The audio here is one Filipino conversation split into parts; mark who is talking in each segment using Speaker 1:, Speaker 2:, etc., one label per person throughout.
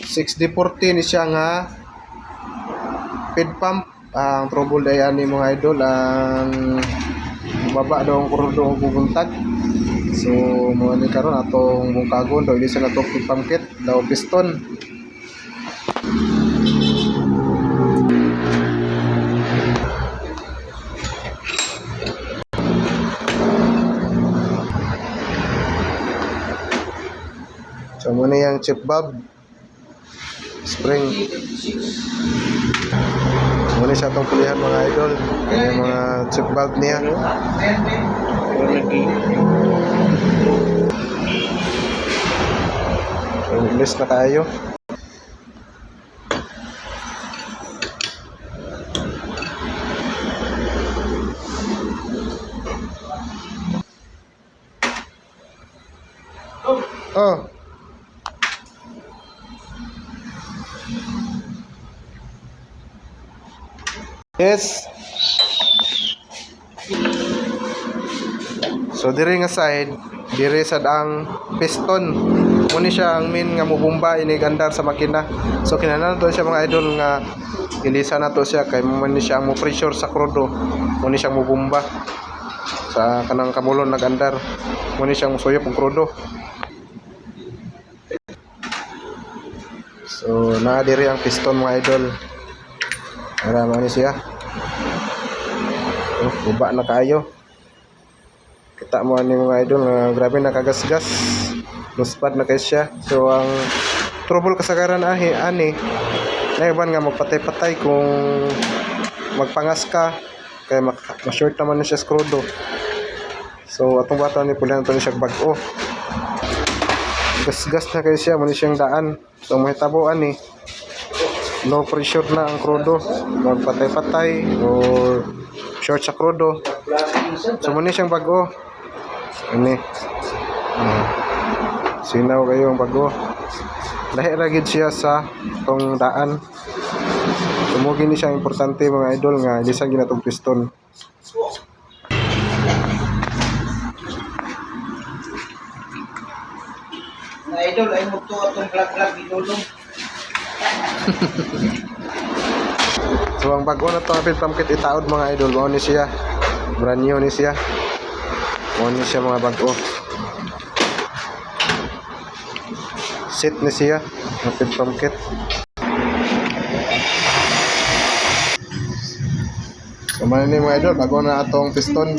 Speaker 1: 6D40 ni siya nga feed pump. Ang trouble ay ani mga idol, ang baba daw ang kurdo ang bubuntag. So mga ni karon atong bungkagon daw isa na to feed pump kit daw piston. So muna yung chip valve spring. Muna siya itong pulihan mga idol. Yung mga chip valve niya. So list na tayo. Oh. Yes. So diri nga side, diri sad ang piston. Muni siya ang main nga mobomba ini gandar sa makina. So kinahanglan to siya mga idol nga ilisa na to siya kay muni siya ang mo pressure sa krudo. Muni siya mobomba sa kanang kamulon na gandar. Muni siya musuyop og krudo. So naa diri ang piston mga idol. Ara man ni siya. Uba na kayo. Kita mo ani mga idol nga grabe nakagasgas. Luspad na kay siya. So ang trouble kasagaran ani naiban nga magpatay-patay kung magpangas ka kay ma-short naman na siya skrudo. So atong bata ni pulihan to ni siya bag-o. Gasgas na kay siya mo ni siyang daan. So mahitabo ani low pressure na ang krudo, magpatay-patay or short sa krudo. So muna siyang bago ini sinaw kayo ang bago lahi ragid siya sa tong daan. Sumugin ni siya importante mga idol nga lisag gina tong piston.
Speaker 2: Mga idol ay mo to atong vlog gidulong.
Speaker 1: So ang bago na to feed pump kit itaod mga idol, mao ni siya. Brand new ni siya. Mao ni siya mga bago. Set ni siya ang feed pump kit. So man ni mga idol, bago na atong piston.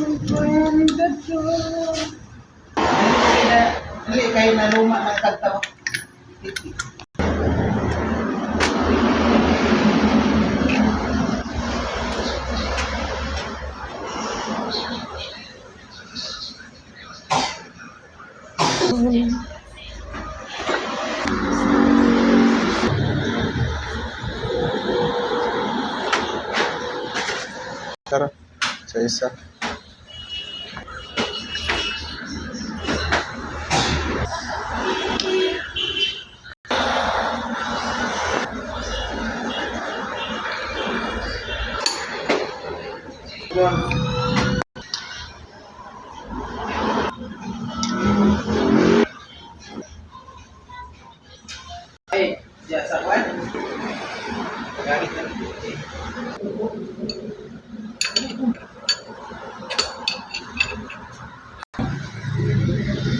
Speaker 2: Dili kay na luma ng tagtaw.
Speaker 1: Tara, sa isa.
Speaker 2: Ay, diya sa kwan. Gamit na.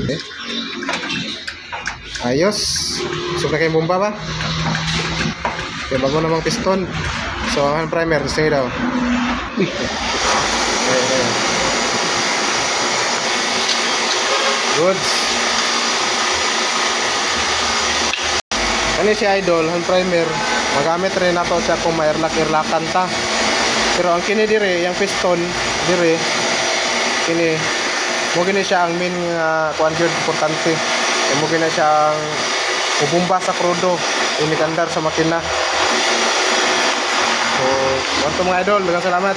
Speaker 1: Okay. Ayos. So na kay bomba ba? Okay, bago namang piston. So ang primer, stay daw. Uy. Okay. Good. Ano si idol, ang primer, magamit rin nato siya kung ma-irlak-irlakan ta. Pero ang kini dire, yung piston dire, kini mo gini siya ang main kuan gyud importante. Mo gini siya ang bubumba sa krudo, inikandar sa makina. So, mga idol, daghang salamat.